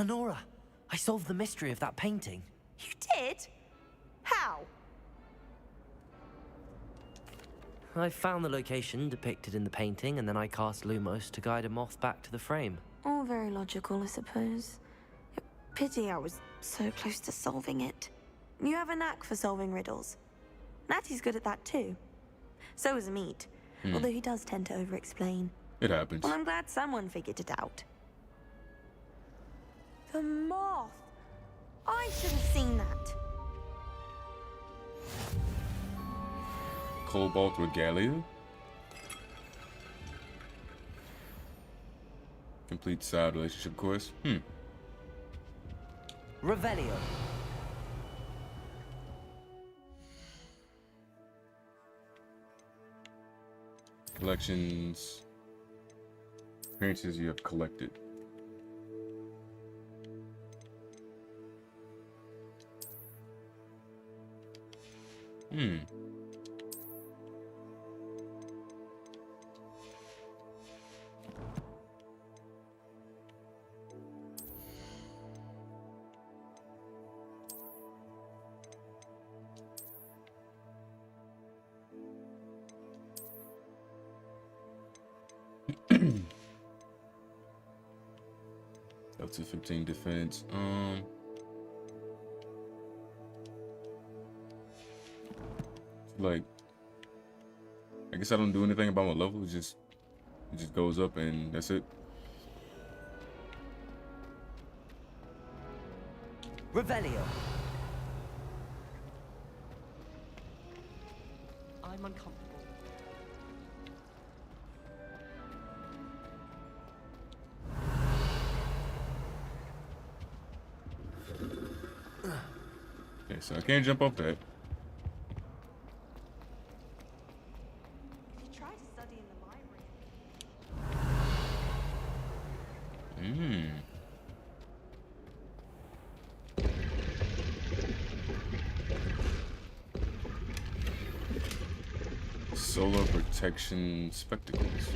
Lenora, I solved the mystery of that painting. You did? How? I found the location depicted in the painting, and then I cast Lumos to guide a moth back to the frame. All very logical, I suppose. Pity I was so close to solving it. You have a knack for solving riddles. Natty's good at that too. So is Meat, although he does tend to over-explain. It happens. Well, I'm glad someone figured it out. The moth! I should have seen that. Cobalt Regalia. Complete side relationship quest. Revelio. Collections. Appearances you have collected. Up to 15 defense. Like, I guess I don't do anything about my level. It just goes up and that's it. Revelio. I'm uncomfortable. Okay, so I can't jump off that. If you try to study in the library... Solar protection spectacles.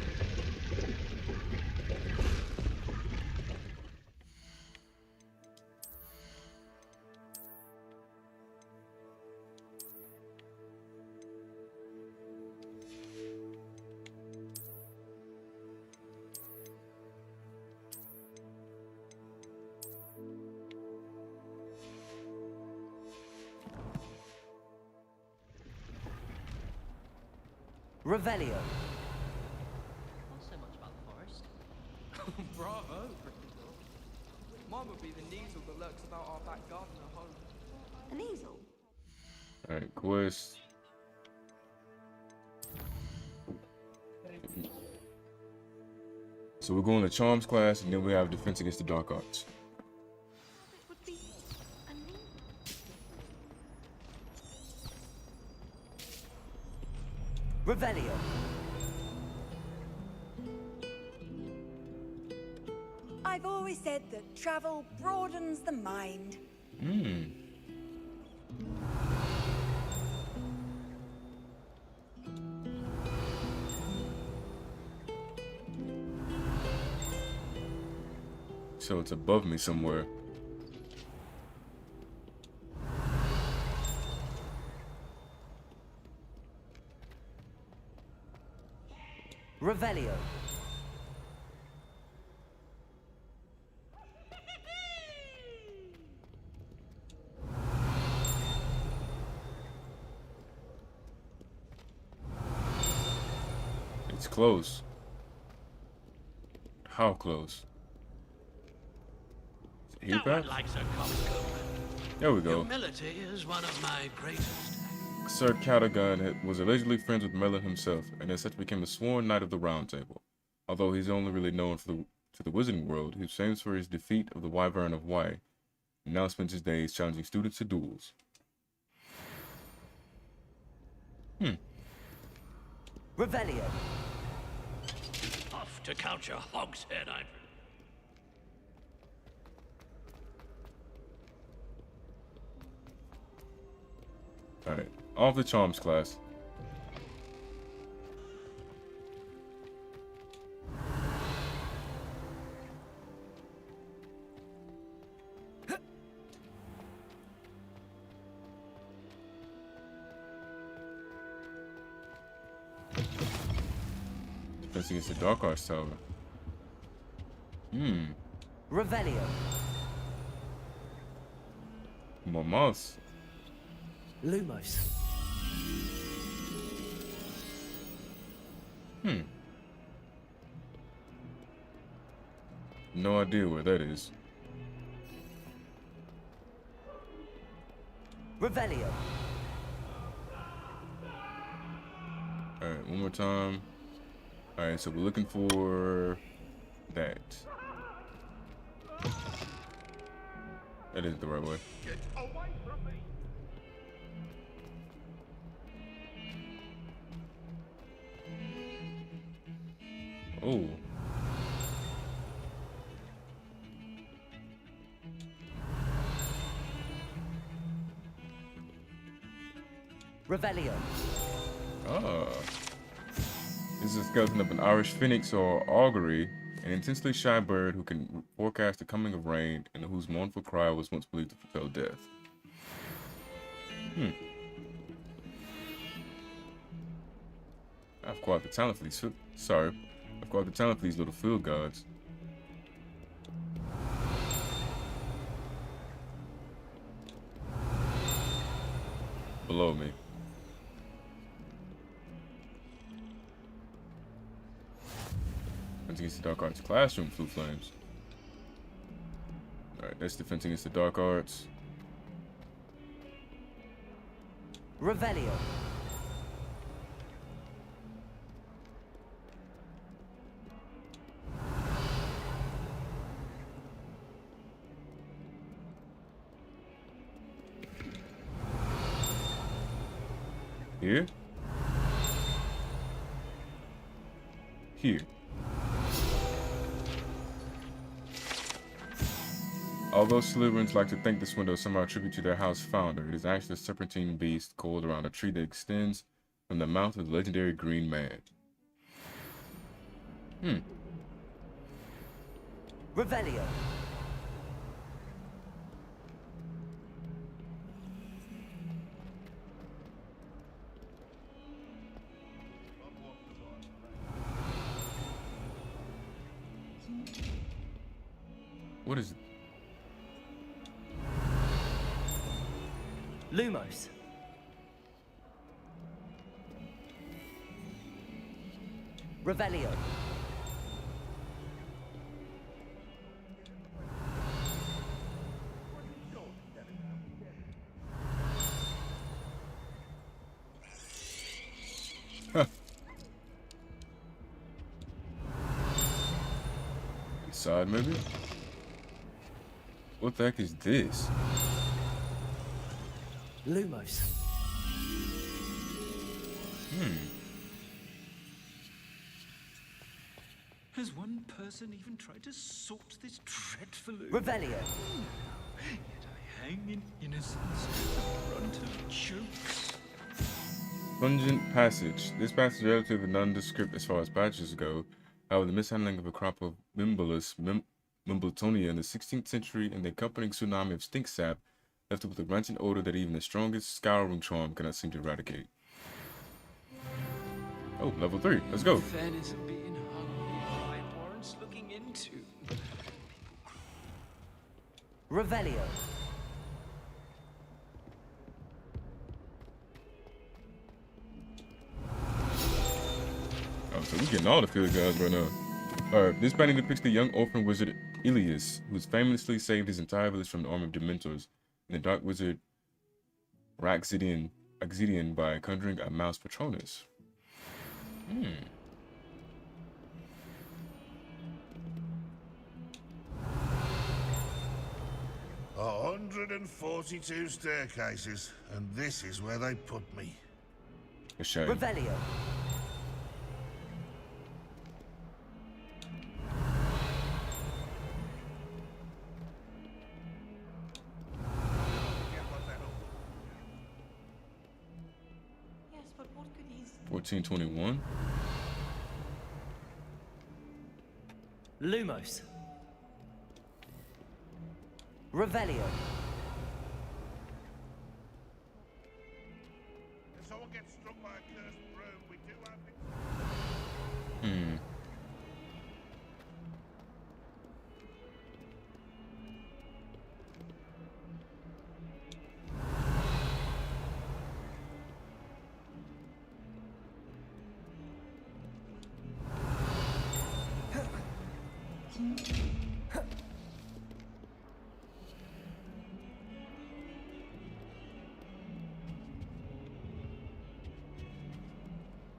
Revelio. Not so much about the forest. Bravo, Gryffindor. Mine would be the Neasel that lurks about our back garden at home. An easel? Alright, quest. So we're going to Charms class, and then we have Defense Against the Dark Arts. It would be an Revelio. I've always said that travel broadens the mind. So it's above me somewhere. Revelio. It's close. How close? No one likes a coxcomb. There we go. Humility is one of my greatest. Sir Cadogan was allegedly friends with Merlin himself, and as such became a sworn knight of the Round Table. Although he's only really known to the wizarding world, he's famous for his defeat of the Wyvern of Wye, and now spends his days challenging students to duels. Revelio. Off to count your hogshead, I'd... Alright, off the Charms class. Defense against the Dark Arts Tower. Revelio. More moths. Lumos. No idea where that is. Revelio. Alright, one more time. Alright, so we're looking for that. That isn't the right way. Get away from me! Oh. Revelio. Ah. This is a skeleton of an Irish phoenix or augury, an intensely shy bird who can forecast the coming of rain and whose mournful cry was once believed to foretell death. I've quite the talent for these. I've quite the talent for these little field guards. Below me. Defense against the Dark Arts classroom flew flames. Alright, that's defense against the Dark Arts. Revelio. Here? Here. Although Slytherins like to think this window somehow a tribute to their house founder, it is actually a serpentine beast coiled around a tree that extends from the mouth of the legendary Green Man. Revelio. What is it? Lumos. Revelio. Side maybe? What the heck is this? Lumos. Has one person even tried to sort this dreadful Revelio. Yet I hang in innocence the brunt of jokes. Pungent passage. This passage is relatively nondescript as far as passages go. However, the mishandling of a crop of Mimbletonia in the 16th century and the accompanying tsunami of stink sap left it with a rancid odor that even the strongest scouring charm cannot seem to eradicate. Oh, level 3. Let's go. Fairness of being hungry warrants looking into. Revelio. Oh, so we're getting all the field guys right now. Alright, this painting depicts the young orphan wizard Ilias, who's famously saved his entire village from the army of Dementors, and the dark wizard Raxidian by conjuring a mouse Patronus. 142 staircases, and this is where they put me. A shame. Revelio. Yes, but what could he... 1421. Lumos. Revelio. If someone gets struck by a cursed broom, we do have it.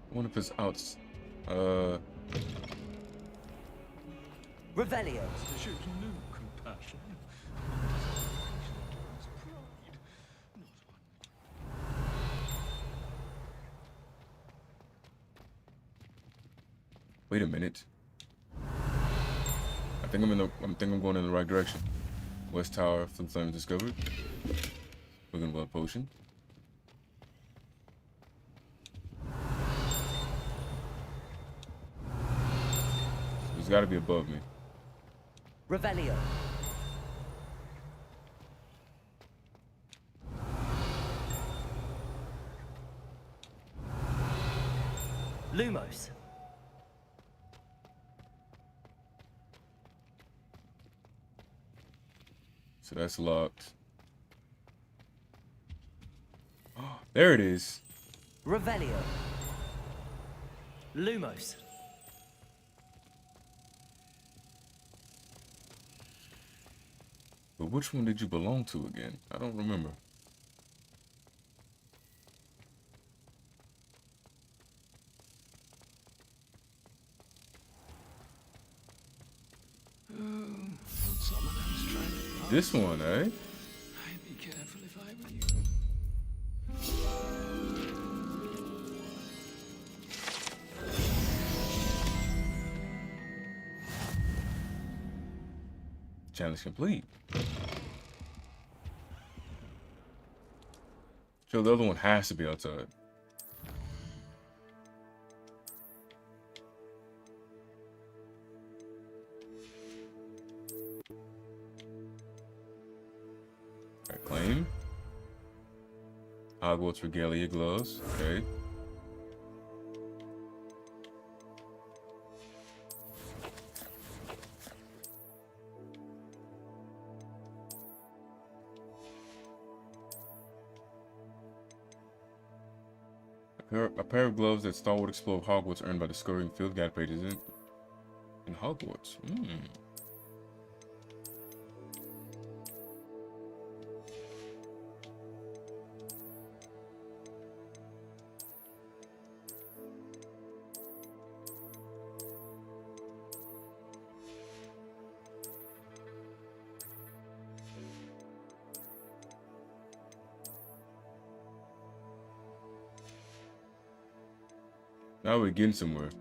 I wonder if it's out. Revelio. Shows no compassion. Pride. Wait a minute. I think I'm going in the right direction. West Tower, Flint Flames discovered. Looking for a potion. It's got to be above me. Revelio. Lumos. So that's locked. Oh, there it is. Revelio. Lumos. But which one did you belong to again? I don't remember. Someone's trying to This one, eh? I'd be careful if I were you. Challenge complete. So the other one has to be outside. Alright, claim. Hogwarts regalia gloves. Okay. A pair of gloves that stalwart explorer of Hogwarts earned by discovering field guide pages in Hogwarts. Now we're getting somewhere.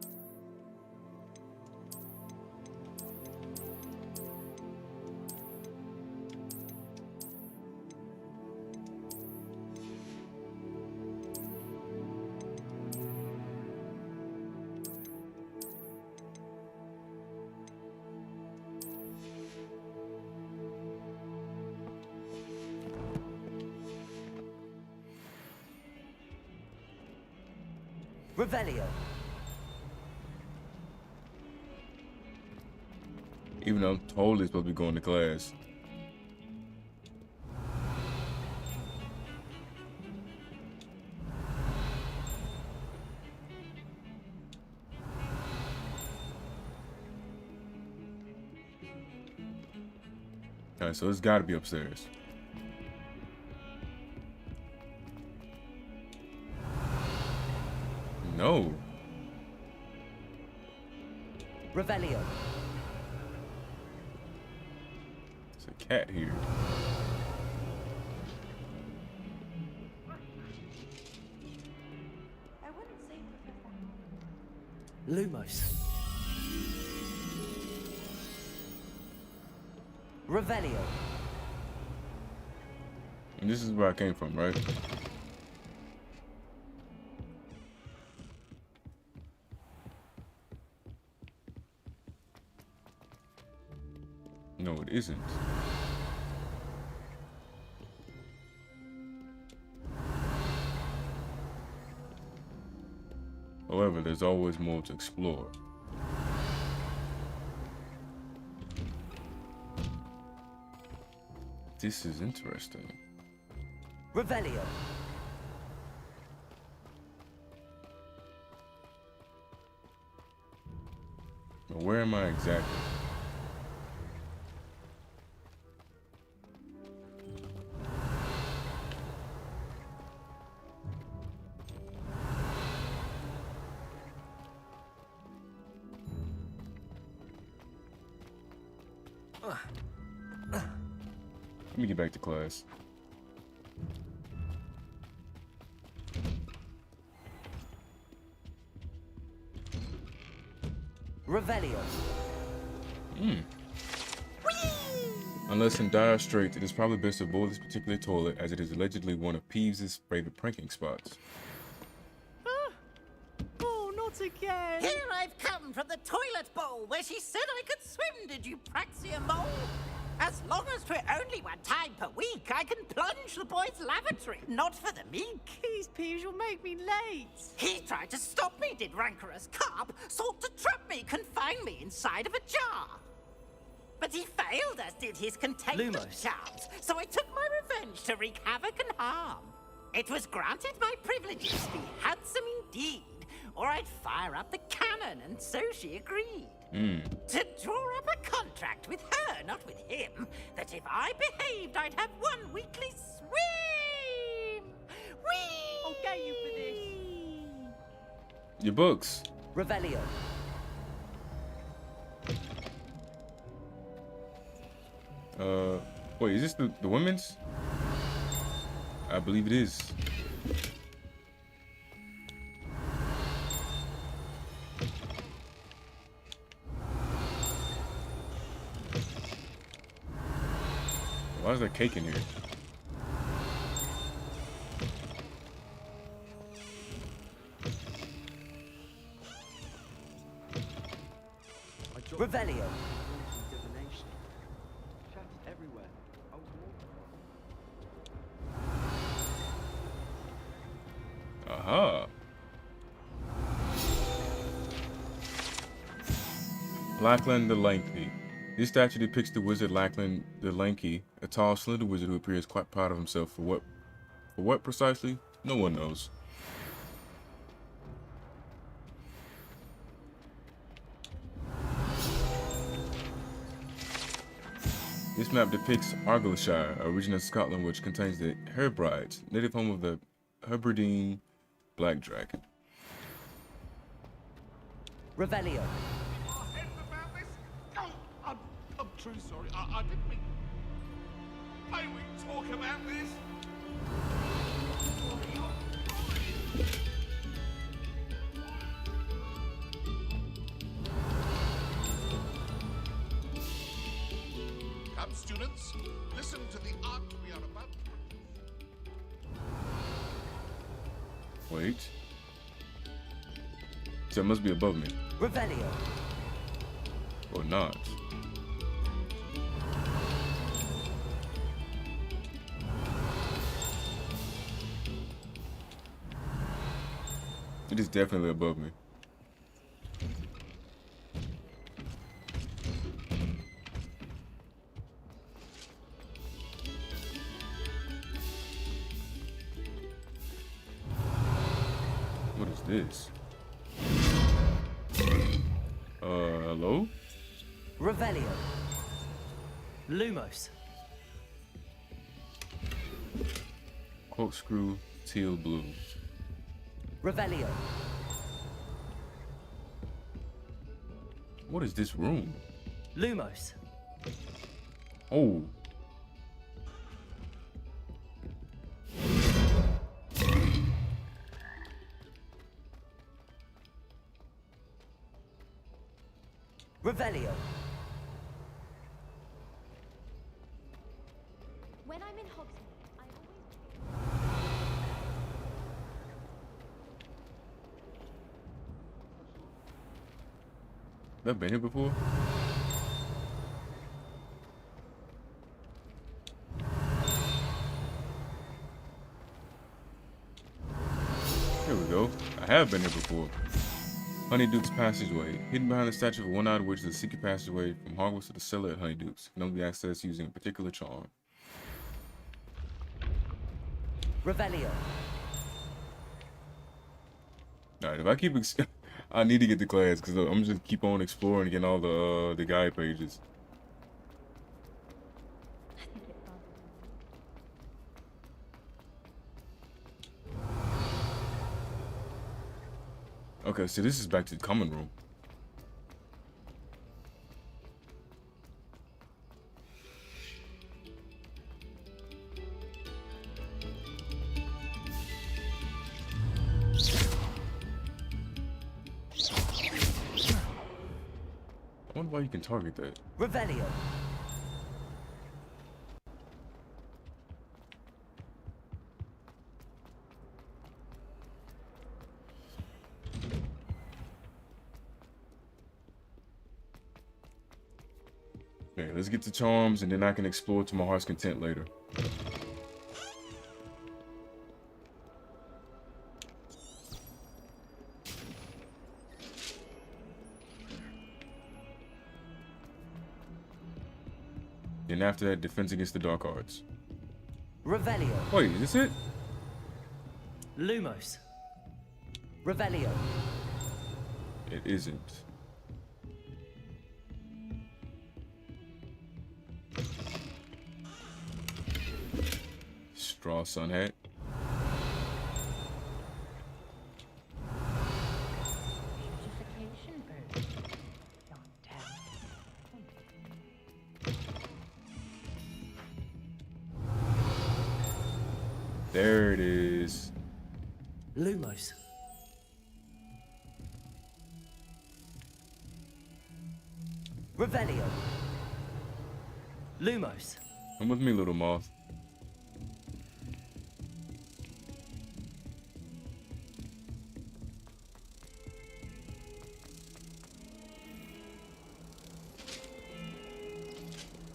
Revelio. Even though I'm totally supposed to be going to class. Alright, so it's gotta be upstairs. No. Revelio. There's a cat here. I wouldn't say Professor. Lumos. Revelio. And this is where I came from, right? No, it isn't. However, there's always more to explore. This is interesting. Revelio. But where am I exactly? Let me get back to class. Revelio. Unless in dire straits, it is probably best to avoid this particular toilet, as it is allegedly one of Peeves' favorite pranking spots. Oh, not again! Here I've come from the toilet bowl where she said I could swim, did you praxia mole? As long as 'twere only one time per week, I can plunge the boy's lavatory, not for the meek. These peeves will make me late. He tried to stop me, did rancorous carp, sought to trap me, confine me inside of a jar. But he failed, as did his containment Lumos. charms, so I took my revenge to wreak havoc and harm. It was granted my privileges be handsome indeed, or I'd fire up the cannon, and so she agreed. To draw up a contract with her, not with him, that if I behaved, I'd have one weekly swim! Whee! I'll get you for this. Your books. Revelio. Wait, is this the women's? I believe it is. Why is there cake in here? Revelio. Divination. Shattered everywhere. I was walking. Aha. Lackland the Lanky. This statue depicts the wizard Lackland the Lanky, a tall, slender wizard who appears quite proud of himself for what precisely? No one knows. This map depicts Argyllshire, a region of Scotland which contains the Hebrides, native home of the Hebridean black dragon. Revelio. I'm truly sorry. I didn't mean... May we talk about this? Come, students. Listen to the art we are about to produce. Wait. So it must be above me. Revelio. Or not. It is definitely above me. What is this? Hello? Revelio. Lumos. Corkscrew, teal blue. Revelio. What is this room? Lumos. Oh. Revelio. When I'm in Hogsmeade, I always... I've been here before? Here we go. I have been here before. Honeyduke's Passageway. Hidden behind the statue of a one-eyed witch is a secret passageway from Hogwarts to the cellar at Honeyduke's. Can only be accessed using a particular charm. Revelio. Alright, if I keep I need to get to class because I'm just keep on exploring and getting all the guide pages. Okay, so this is back to the common room. wonder why you can target that. Revelio. Okay, let's get to charms, and then I can explore to my heart's content later. Then after that, defense against the dark arts. Revelio. Wait, is this it? Lumos. Revelio. It isn't. Straw sun hat. Beautification bird. Don't tell. There it is. Lumos. Revelio. Lumos. Come with me, little moth.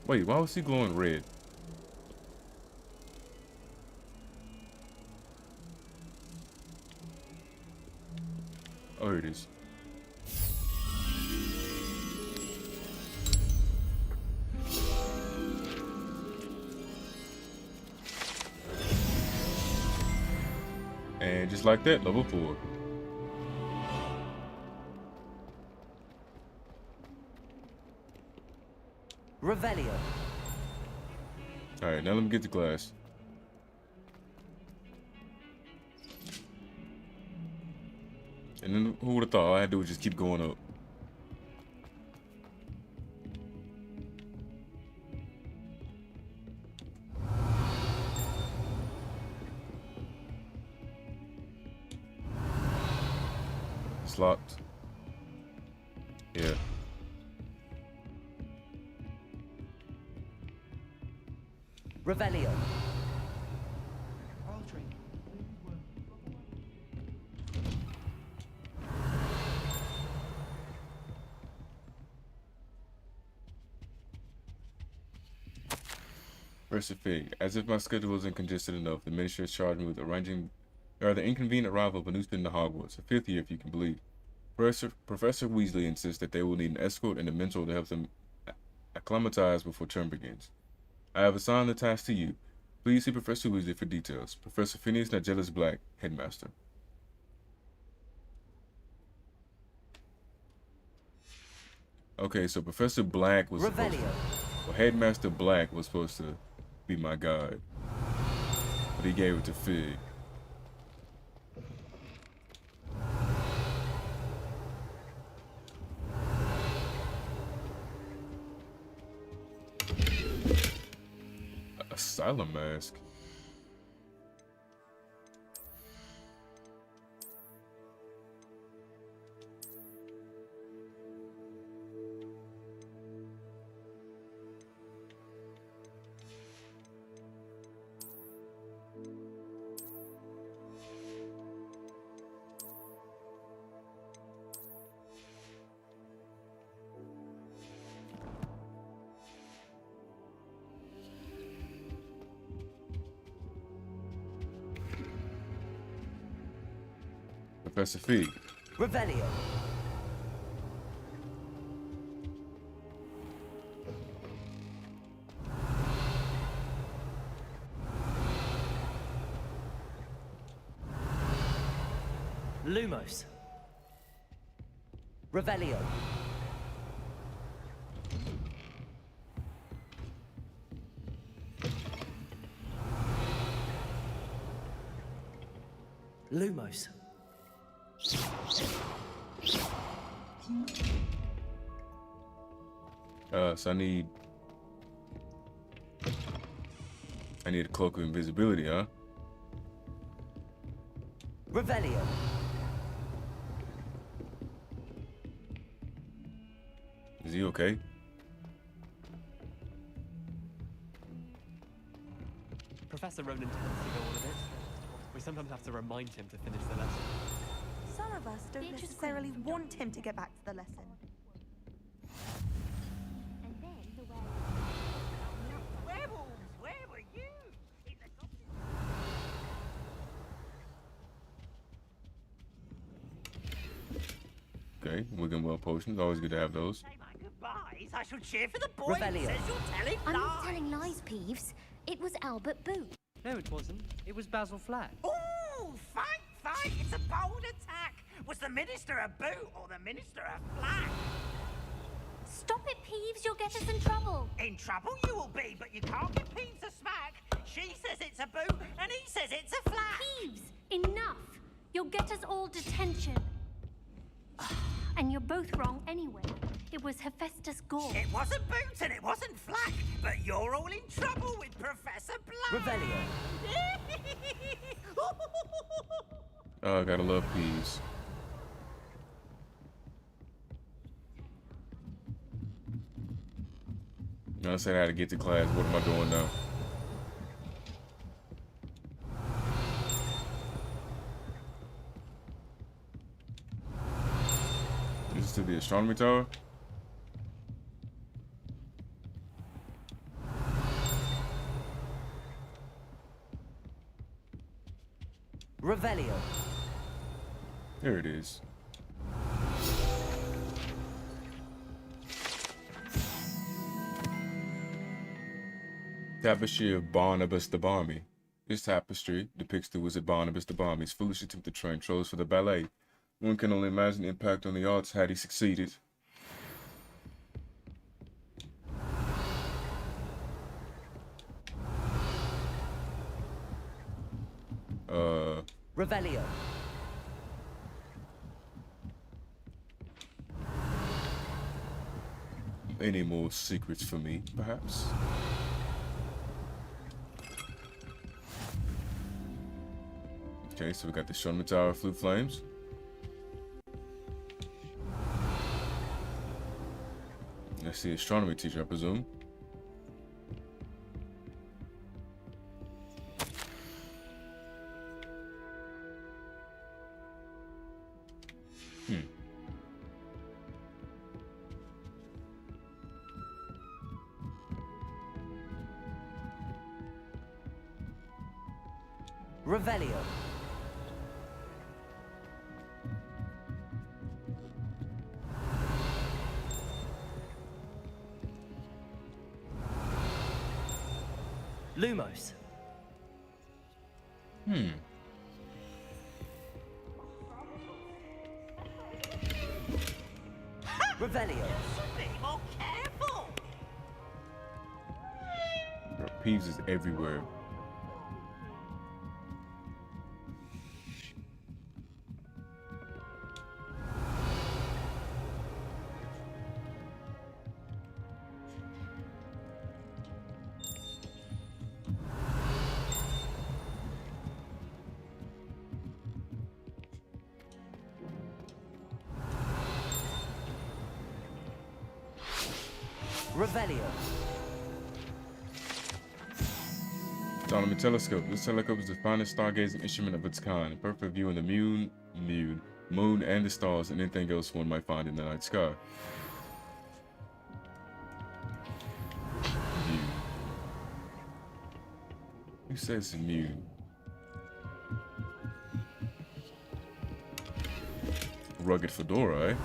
Wait, why was he glowing red? Oh, here it is. And just like that, level 4. Revelio. Alright, now let me get the glass. And then who would have thought all I had to do was just keep going up. It's locked. Yeah. Revelio. I'll drink. Versifig. As if my schedule wasn't congested enough, the minister has charged me with arranging the inconvenient arrival of a new student to Hogwarts, a 5th year if you can believe. Professor Weasley insists that they will need an escort and a mentor to help them acclimatize before term begins. I have assigned the task to you. Please see Professor Weasley for details. Professor Phineas Nigellus Black, Headmaster. Okay, so Professor Black was supposed to, well, Headmaster Black was supposed to be my guide, but he gave it to Fig. Asylum mask. Professor Fig. Revelio. Lumos. Revelio. Lumos. So I need a cloak of invisibility, huh? Revelio. Is he he okay? Professor Ronan tends to go on a bit. We sometimes have to remind him to finish the lesson. Some of us don't necessarily want him to get back to the lesson. And then the Werewolves, where were you? Okay, Wiggenwell potions. Always good to have those. Say my goodbyes. I shall cheer for the boy who Revelio. says you're telling I'm lies. not telling lies, Peeves. It was Albert Boot. No, it wasn't. It was Basil Flack. Ooh, fight! It's a bold attack. Was the minister a boot or the minister a flag? Stop it, Peeves. You'll get us in trouble. In trouble you will be, but you can't give Peeves a smack. She says it's a boot, and he says it's a flag. Peeves, enough. You'll get us all detention. And you're both wrong anyway. It was Hephaestus Gore. It wasn't boot and it wasn't flag, but you're all in trouble with Professor Black. Revelio. Oh, I gotta love peas. I said I had to get to class. What am I doing now? This is to the astronomy tower. Revelio. There it is. Tapestry of Barnabas the Barmy. This tapestry depicts the wizard Barnabas the Barmy's foolish attempt to train trolls for the ballet. One can only imagine the impact on the arts had he succeeded. Revelio. Any more secrets for me, perhaps? Okay, so we got the astronomy tower, flute flames. That's the astronomy teacher, I presume. Revelio. Lumos. Revelio. Be more careful. Bro, Peeves is everywhere. Revelio. Astronomy telescope. This telescope is the finest stargazing instrument of its kind, a perfect view in the moon, and the stars, and anything else one might find in the night sky. View. Who says immune? Rugged fedora, eh?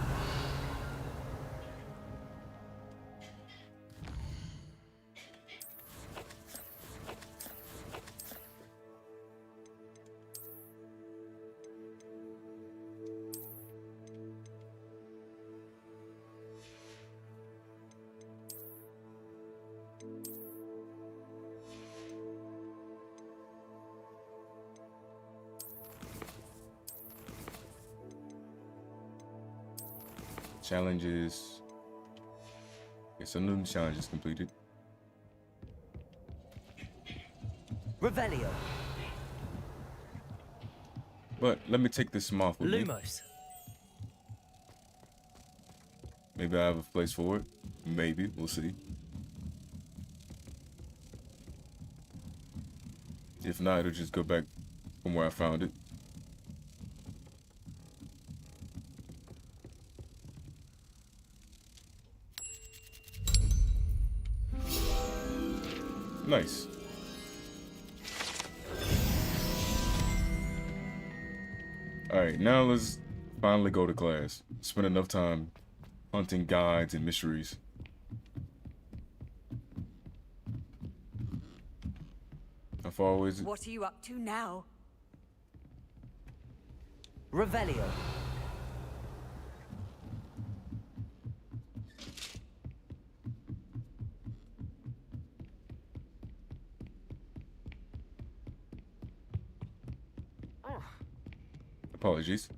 Challenges. Okay, some of the challenges completed. Revelio. But let me take this moth with me. Lumos. Maybe I have a place for it. Maybe. We'll see. If not, it'll just go back from where I found it. Nice. Alright, now let's finally go to class. Spend enough time hunting guides and mysteries. How far is it? What are you up to now? Revelio. Apologies.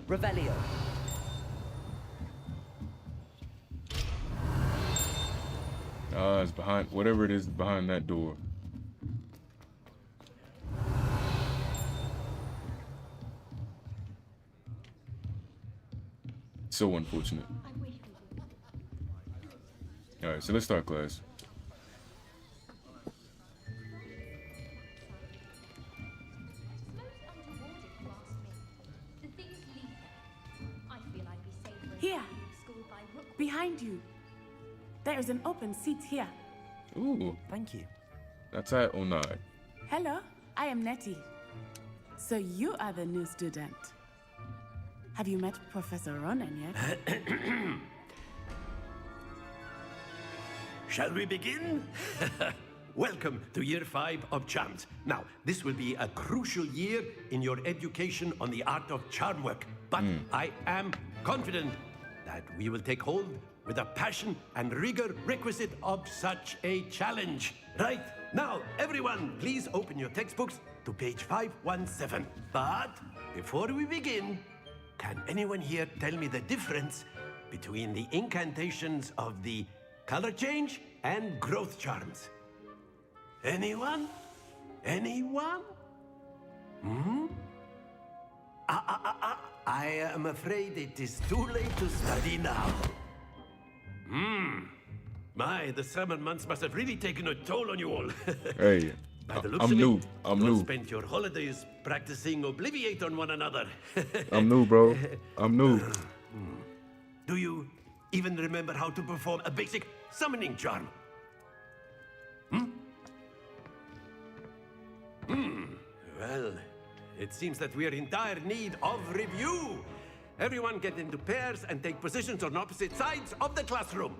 Revelio. It's behind, whatever it is behind that door. So unfortunate. Alright, so let's start class. Here, behind you. There is an open seat here. Ooh. Thank you. That's at Onai. Hello, I am Nettie. So you are the new student. Have you met Professor Ronan yet? Shall we begin? Welcome to Year 5 of Charms. Now, this will be a crucial year in your education on the art of charm work. But I am confident that we will take hold with the passion and rigor requisite of such a challenge. Right, now, everyone, please open your textbooks to page 517. But before we begin, can anyone here tell me the difference between the incantations of the color change and growth charms? Anyone? Anyone? I am afraid it is too late to study now. My, the summer months must have really taken a toll on you all. Hey, By the looks I'm of new. it, I'm you all new. spent your holidays practicing Obliviate on one another. I'm new, bro. I'm new. Do you even remember how to perform a basic summoning charm? Well, it seems that we are in dire need of review. Everyone get into pairs and take positions on opposite sides of the classroom.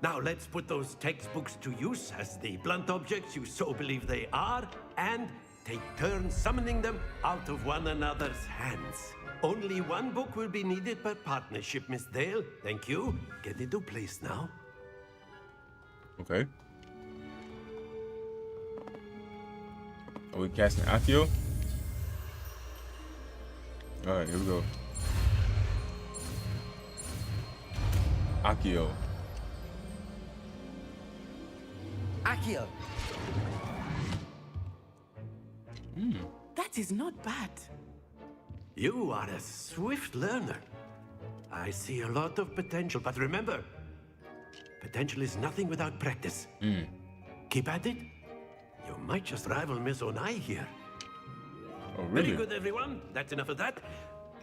Now let's put those textbooks to use as the blunt objects you so believe they are, and take turns summoning them out of one another's hands. Only one book will be needed per partnership, Miss Dale. Thank you. Get into place now. Okay. Are we casting Akio? Alright, here we go. Akio. Akio. That is not bad. You are a swift learner. I see a lot of potential, but remember, potential is nothing without practice. Keep at it. You might just rival Miss Onai here. Oh, really? Very good, everyone. That's enough of that.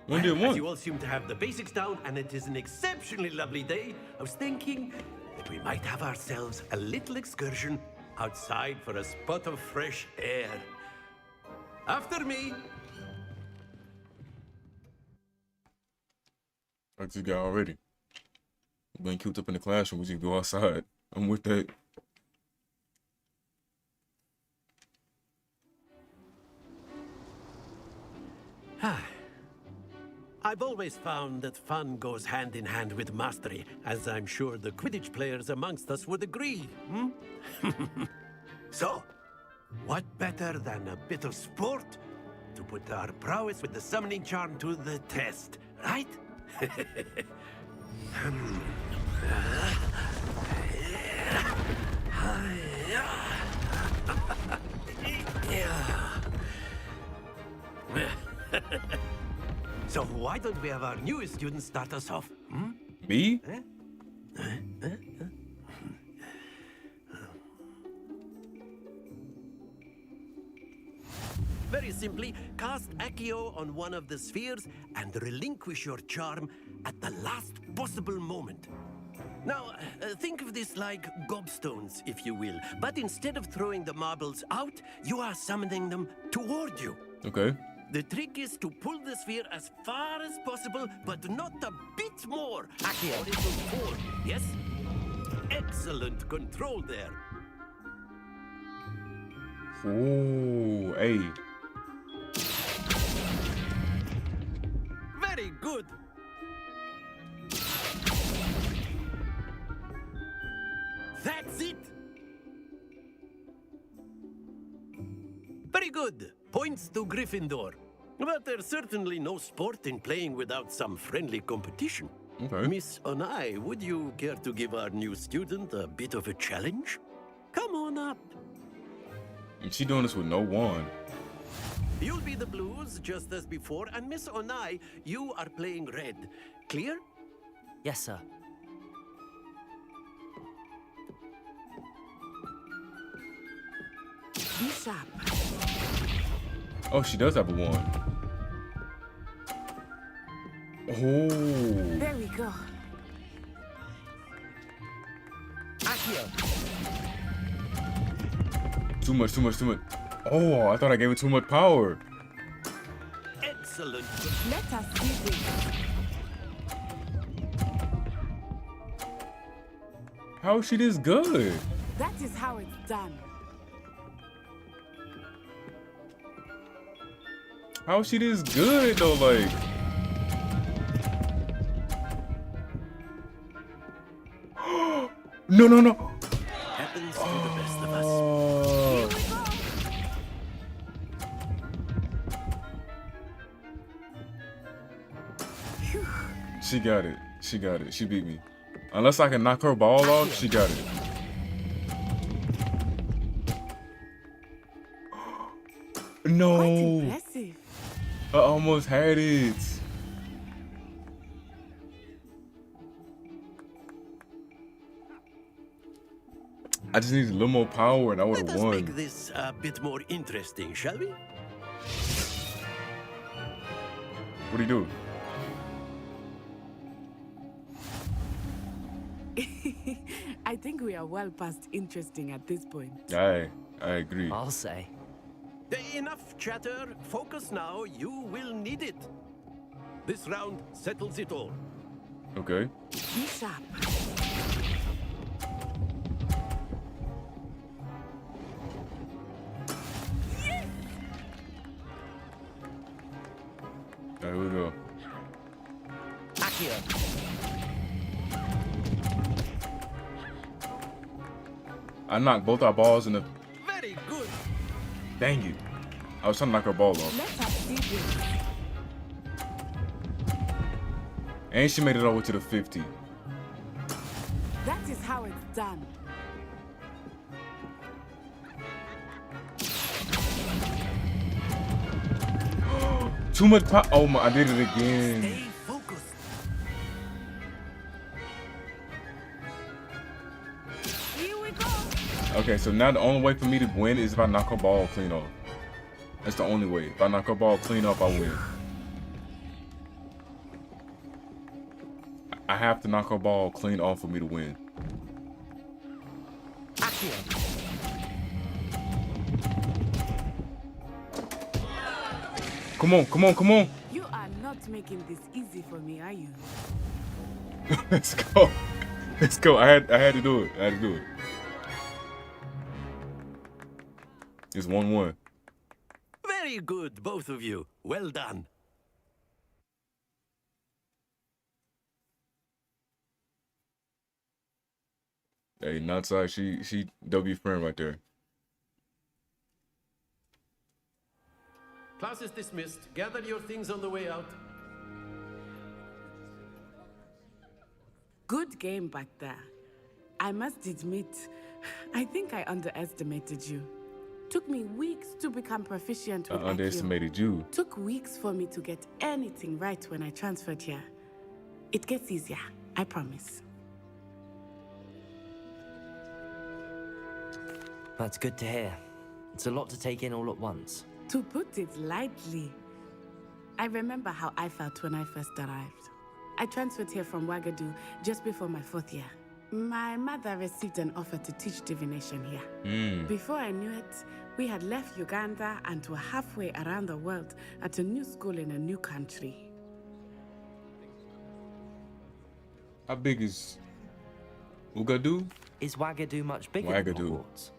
When did As one? you all seem to have the basics down, and it is an exceptionally lovely day, I was thinking that we might have ourselves a little excursion outside for a spot of fresh air. After me. I just got already. Being cooped up in the classroom, we just go outside. I'm with that. I've always found that fun goes hand in hand with mastery, as I'm sure the Quidditch players amongst us would agree. So, what better than a bit of sport to put our prowess with the summoning charm to the test, right? So why don't we have our newest student start us off? Hmm? Me? Very simply, cast Accio on one of the spheres and relinquish your charm at the last possible moment. Now, think of this like gobstones, if you will. But instead of throwing the marbles out, you are summoning them toward you. Okay. The trick is to pull the sphere as far as possible, but not a bit more. Accio, a little forward. Yes? Excellent control there. Ooh, hey. Very good. That's it. Very good. Points to Gryffindor. But there's certainly no sport in playing without some friendly competition. Okay. Miss Onai, would you care to give our new student a bit of a challenge? Come on up. And she doing this with no wand. You'll be the blues, just as before, and Miss Onai, you are playing red. Clear? Yes, sir. Be sharp. Oh, she does have a wand. Oh. There we go. Too much, too much, too much. Oh, I thought I gave it too much power. Excellent. Let us see this. How is she this good? That is how it's done. How is she this good though? Like, no, no, no. Happens to the best of us. She got it. She got it. She beat me. Unless I can knock her ball off, she got it. No. Quite impressive. I almost had it. I just needed a little more power and I would Let have us won. make this a bit more interesting, shall we? What do you do? I think we are well past interesting at this point. I agree. I'll say. Enough chatter. Focus now. You will need it. This round settles it all. Okay. Be sharp. There we go. I knocked both our balls in the. Very good. Dang it. I was trying to knock her ball off. Let us see this. And she made it over to the 50. That is how it's done. Too much pop. Oh my, I did it again. Stay focused. Here we go. Okay, so now the only way for me to win is if I knock her ball clean off. That's the only way. If I knock her ball clean off, I win. I have to knock her ball clean off for me to win. Come on, come on, come on. You are not making this easy for me, are you? Let's go. Let's go. I had to do it. I had to do it. It's 1-1. Very good, both of you. Well done. Hey, not side. She W friend right there. Class is dismissed. Gather your things on the way out. Good game back there. I must admit, I think I underestimated you. Took me weeks to become proficient with I underestimated you. Took weeks for me to get anything right when I transferred here. It gets easier, I promise. That's good to hear. It's a lot to take in all at once. To put it lightly, I remember how I felt when I first arrived. I transferred here from Ouagadougou just before my 4th year. My mother received an offer to teach divination here. Before I knew it, we had left Uganda and were halfway around the world at a new school in a new country. How big is Ouagadougou? Is Ouagadougou much bigger than Hogwarts?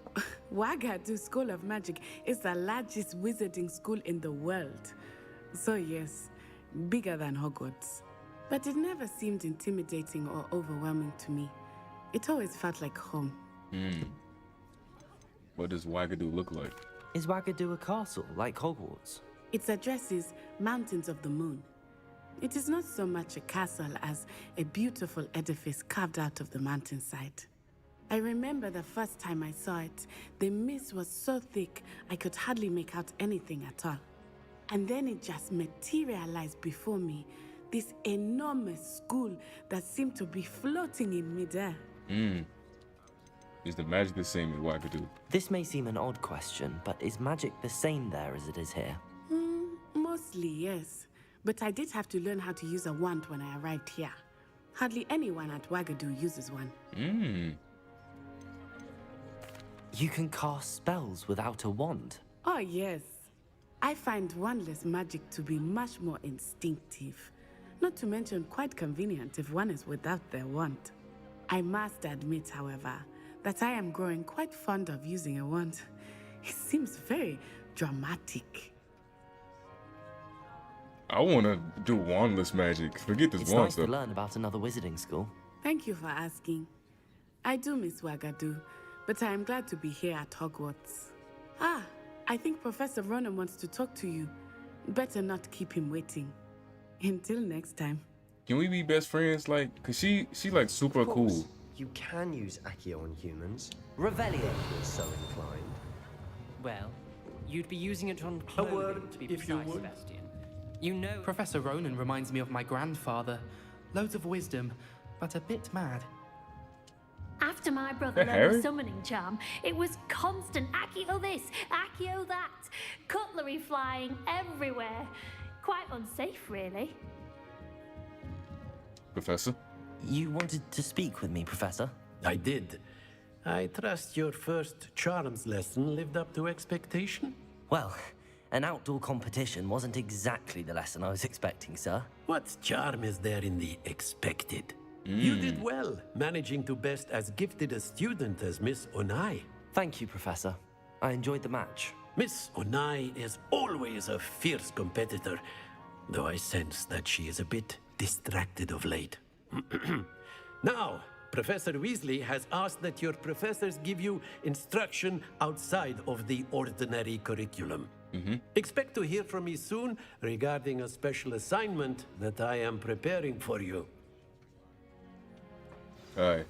Ouagadougou School of Magic is the largest wizarding school in the world. So yes, bigger than Hogwarts. But it never seemed intimidating or overwhelming to me. It always felt like home. What does Ouagadougou look like? Is Ouagadougou a castle, like Hogwarts? Its address is Mountains of the Moon. It is not so much a castle as a beautiful edifice carved out of the mountainside. I remember the first time I saw it, the mist was so thick I could hardly make out anything at all. And then it just materialized before me, this enormous school that seemed to be floating in midair. Is the magic the same as Ouagadougou? This may seem an odd question, but is magic the same there as it is here? Mostly, yes. But I did have to learn how to use a wand when I arrived here. Hardly anyone at Ouagadougou uses one. You can cast spells without a wand? Oh, yes. I find wandless magic to be much more instinctive. Not to mention quite convenient if one is without their wand. I must admit, however, that I am growing quite fond of using a wand. It seems very dramatic. I want to do wandless magic. Forget this It's wand nice stuff. to learn about another wizarding school. Thank you for asking. I do miss Ouagadougou, but I am glad to be here at Hogwarts. I think Professor Ronan wants to talk to you. Better not keep him waiting. Until next time. Can we be best friends? Like, cause she like super cool. You can use Accio on humans. Revelio. If you're so inclined. Well, you'd be using it on clothing, to be if you precise, would. Sebastian. You know... Professor Ronan reminds me of my grandfather. Loads of wisdom, but a bit mad. After my brother learned the summoning charm, it was constant Accio this, Accio that. Cutlery flying everywhere. Quite unsafe, really. Professor? You wanted to speak with me, Professor? I did. I trust your first charms lesson lived up to expectation? Well, an outdoor competition wasn't exactly the lesson I was expecting, sir. What charm is there in the expected? You did well, managing to best as gifted a student as Miss Onai. Thank you, Professor. I enjoyed the match. Miss Onai is always a fierce competitor, though I sense that she is a bit distracted of late. Now, Professor Weasley has asked that your professors give you instruction outside of the ordinary curriculum. Expect to hear from me soon regarding a special assignment that I am preparing for you. Alright.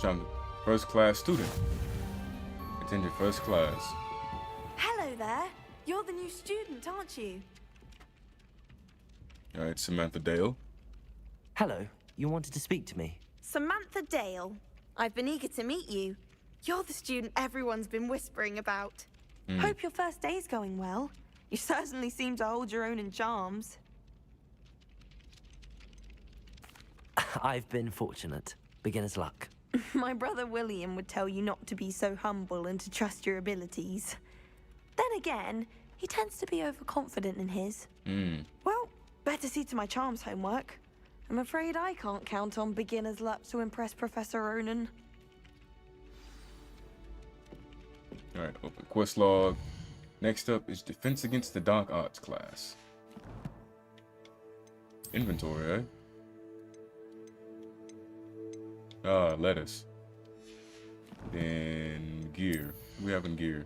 I'm first class student. Attend your first class. Hello there. You're the new student, aren't you? Alright, Samantha Dale. Hello. You wanted to speak to me? Samantha Dale. I've been eager to meet you. You're the student everyone's been whispering about. Hope your first day's going well. You certainly seem to hold your own in charms. I've been fortunate. Beginner's luck. My brother William would tell you not to be so humble and to trust your abilities. Then again, he tends to be overconfident in his. Well, better see to my charms homework. I'm afraid I can't count on beginner's luck to impress Professor Ronan. Alright, open quest log. Next up is Defense Against the Dark Arts class. Inventory, eh? Lettuce. Then gear. We have in gear.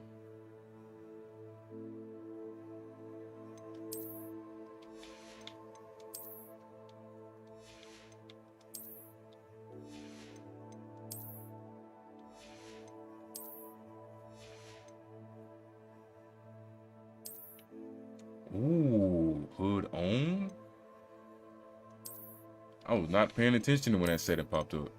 I was not paying attention when that setting popped up.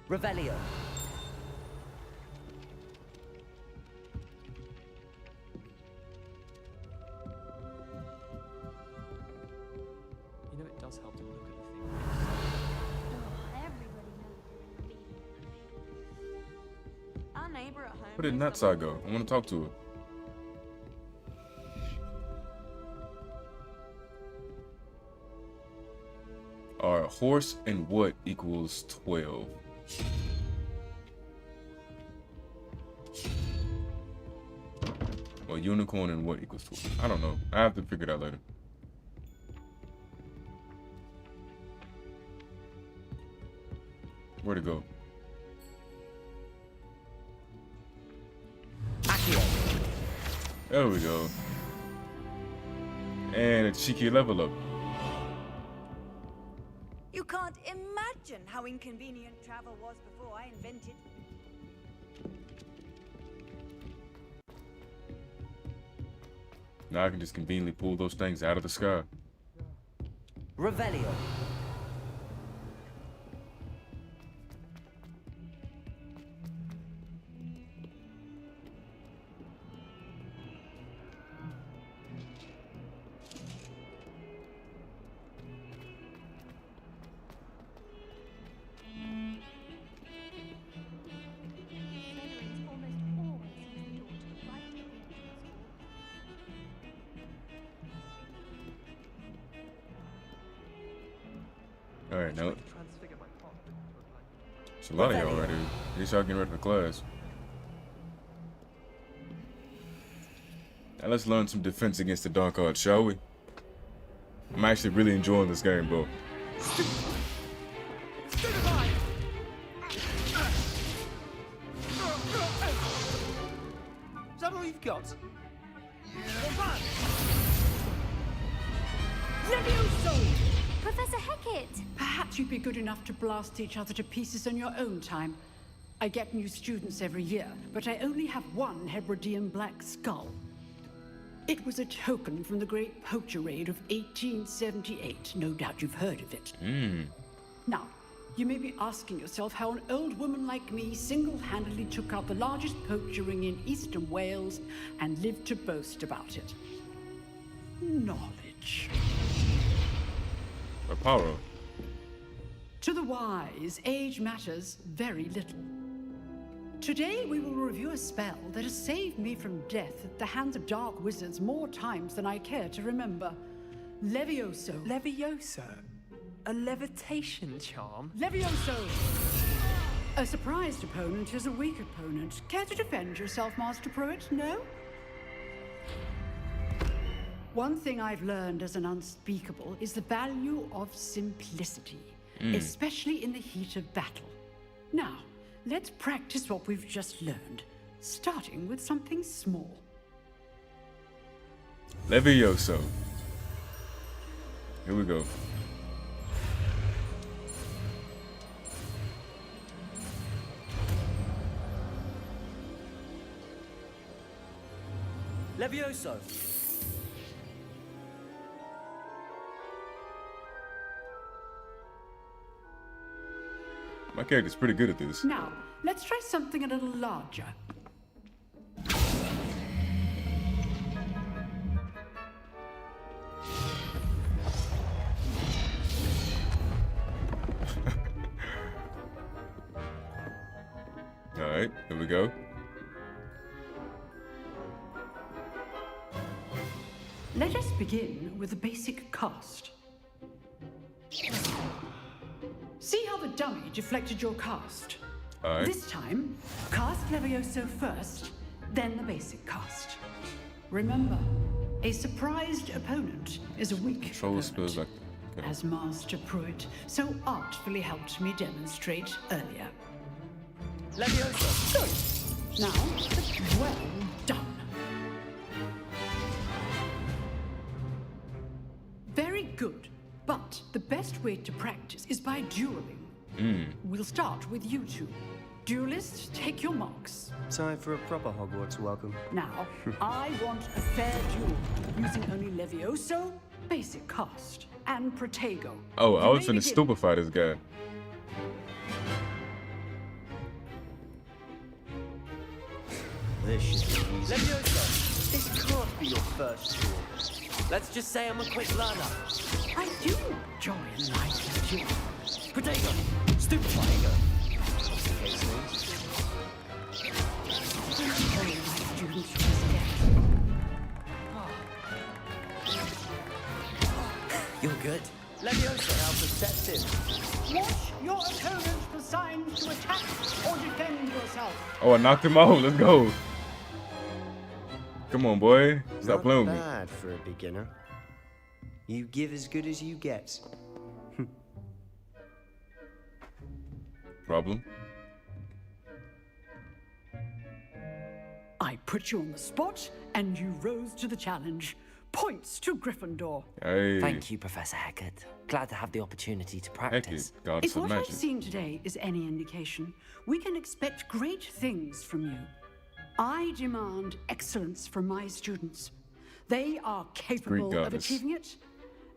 Revelio. You know, it does help to look at the thing. Our neighbor at home. Where did Natsai go? I want to talk to her. Alright, horse and what equals 12? Well, unicorn and what equals 12? I don't know. I have to figure it out later. Where'd it go? There we go. And a cheeky level up. You can't imagine how inconvenient travel was before I invented. Now I can just conveniently pull those things out of the sky. Revelio. Alright, now it's a lot of y'all already. At least y'all getting ready for class. Now let's learn some defense against the dark arts, shall we? I'm actually really enjoying this game, bro. Is that all you've got? Levioso! Professor Hecat! Perhaps you'd be good enough to blast each other to pieces on your own time. I get new students every year, but I only have one Hebridean black skull. It was a token from the Great Poacher Raid of 1878. No doubt you've heard of it. Now, you may be asking yourself how an old woman like me single-handedly took out the largest poacher ring in eastern Wales and lived to boast about it. Knowledge. Power. To the wise, age matters very little. Today we will review a spell that has saved me from death at the hands of dark wizards more times than I care to remember. Levioso. Levioso? A levitation charm? Levioso! A surprised opponent is a weak opponent. Care to defend yourself, Master Pruitt? No? One thing I've learned as an unspeakable is the value of simplicity, especially in the heat of battle. Now, let's practice what we've just learned, starting with something small. Levioso. Here we go. Levioso. My character's pretty good at this. Now, let's try something a little larger. Alright, here we go. Let us begin with the basic cast. See how the dummy deflected your cast? Alright. This time, cast Levioso first, then the basic cast. Remember, a surprised opponent is a weak Control spells like opponent, as Master Pruitt so artfully helped me demonstrate earlier. Leviosa. Good. Now, well done. Very good. But the best way to practice is by dueling. We'll start with you two. Duelists, take your marks. Time for a proper Hogwarts welcome. Now, I want a fair duel, using only Levioso, basic cast, and Protego. Oh, I You was may finna begin. stupefy this guy. This should be easy. Leviosa. This can't be your first duel. Let's just say I'm a quick learner. I do enjoy a light duel. Protego. Stupefying. Very light students resist. You're good. Leviosa. How perceptive. Watch your opponent for signs to attack or defend yourself. Oh, I knocked him out. Let's go. Come on, boy. Stop Not playing with me. bad for a beginner. You give as good as you get. Problem? I put you on the spot, and you rose to the challenge. Points to Gryffindor. Hey. Thank you, Professor Hecat. Glad to have the opportunity to practice. Goddess If of what magic. I've seen today is any indication, we can expect great things from you. I demand excellence from my students. They are capable of goddess. achieving it,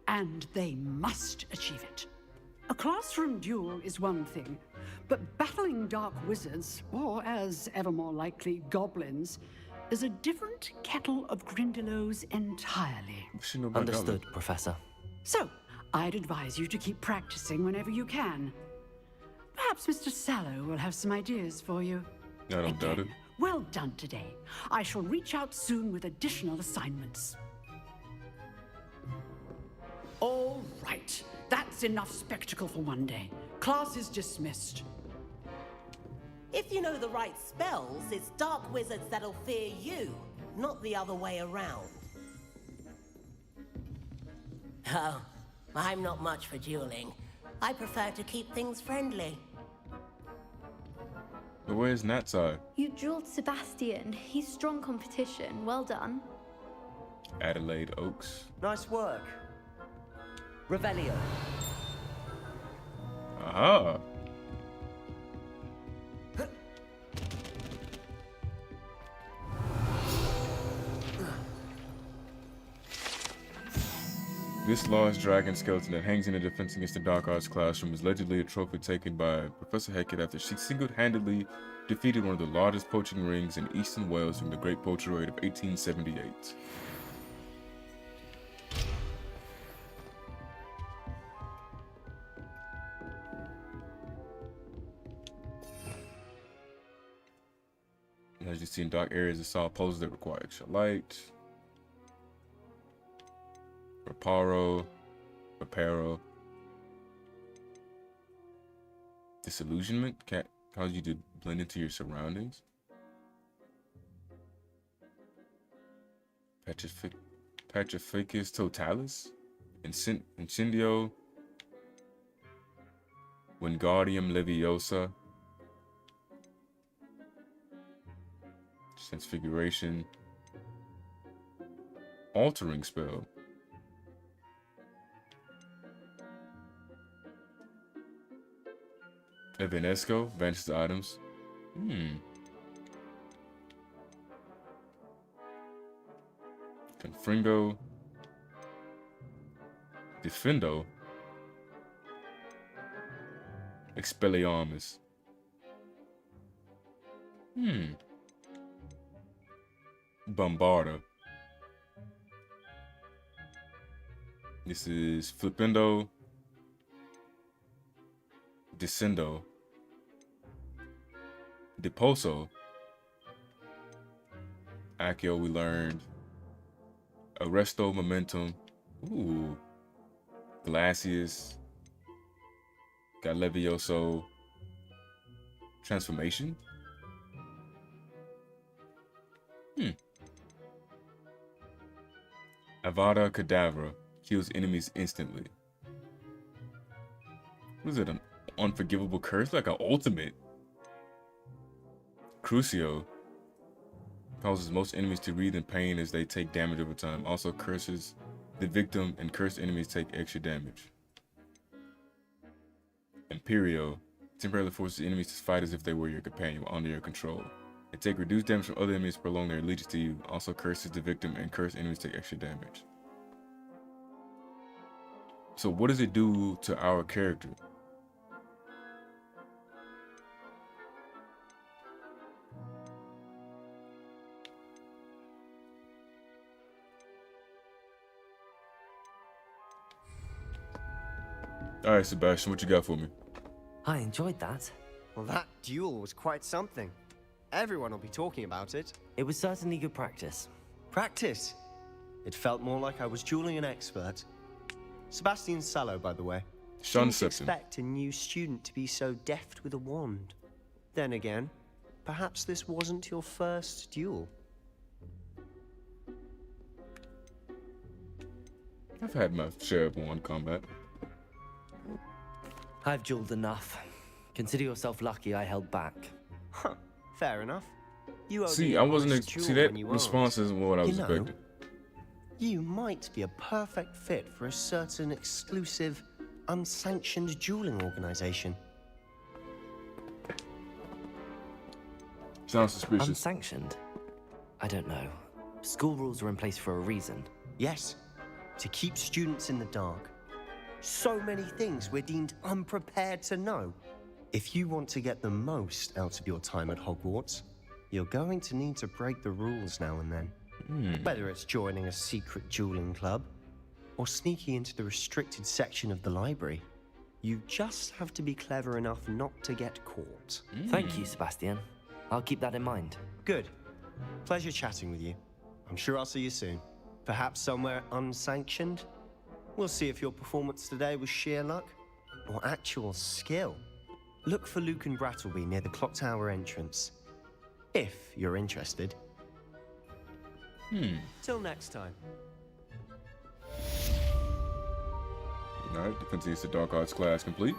and they must achieve it. A classroom duel is one thing, but battling dark wizards, or as ever more likely, goblins, is a different kettle of Grindylows entirely. She know about Understood, goblin. Professor. So, I'd advise you to keep practicing whenever you can. Perhaps Mr. Sallow will have some ideas for you. I don't doubt it. Well done today. I shall reach out soon with additional assignments. All right. That's enough spectacle for one day. Class is dismissed. If you know the right spells, it's dark wizards that'll fear you, not the other way around. Oh, I'm not much for dueling. I prefer to keep things friendly. But where's Natsai? You dueled Sebastian. He's strong competition. Well done. Adelaide Oaks. Nice work. Revelio. Aha. This large dragon skeleton that hangs in the Defense Against the Dark Arts classroom is allegedly a trophy taken by Professor Hecat after she single-handedly defeated one of the largest poaching rings in Eastern Wales during the Great Poacher Raid of 1878. As you see in dark areas, it saw poses that require extra light. Reparo. Disillusionment can't cause you to blend into your surroundings. Petrificus totalis. Incendio. Wingardium Leviosa. Transfiguration. Altering spell. Evanesco, vanishes items. Confringo. Defendo. Expelliarmus. Bombarda. This is Flipendo. Descendo. Deposo. Accio, we learned. Arresto Momentum. Ooh. Glacius. Got Levioso. Transformation. Avada Kedavra. Kills enemies instantly. What is it? An unforgivable curse? Like an ultimate. Crucio causes most enemies to writhe in pain as they take damage over time. Also curses the victim, and cursed enemies take extra damage. Imperio temporarily forces enemies to fight as if they were your companion while under your control. They take reduced damage from other enemies, prolong their allegiance to you. Also curses the victim, and cursed enemies take extra damage. So what does it do to our character? All right, Sebastian, what you got for me? I enjoyed that. Well, that duel was quite something. Everyone will be talking about it. It was certainly good practice. Practice? It felt more like I was dueling an expert. Sebastian Sallow, by the way. Sean Didn't expect a new student to be so deft with a wand. Then again, perhaps this wasn't your first duel. I've had my share of wand combat. I've dueled enough. Consider yourself lucky I held back. Huh, fair enough. You see, I wasn't. See, that response isn't what I was expecting. You might be a perfect fit for a certain exclusive, unsanctioned dueling organization. Sounds suspicious. Unsanctioned? I don't know. School rules are in place for a reason. Yes, to keep students in the dark. So many things we're deemed unprepared to know. If you want to get the most out of your time at Hogwarts, you're going to need to break the rules now and then. Whether it's joining a secret dueling club or sneaking into the restricted section of the library, you just have to be clever enough not to get caught. Thank you, Sebastian. I'll keep that in mind. Good. Pleasure chatting with you. I'm sure I'll see you soon. Perhaps somewhere unsanctioned? We'll see if your performance today was sheer luck or actual skill. Look for Luke and Brattleby near the clock tower entrance. If you're interested. Till next time. Alright, Defense Against the Dark Arts class complete.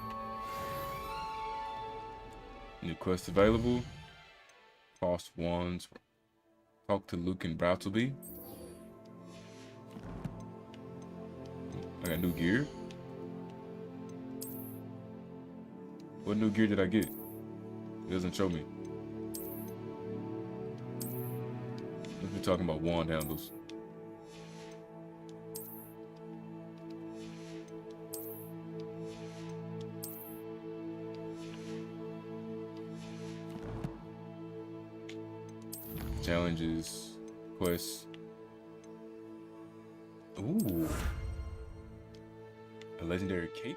New quest available. Cost wands. Talk to Luke and Brattleby. I got new gear. What new gear did I get? It doesn't show me. We're talking about wand handles. Challenges, quests. Ooh. A legendary cape.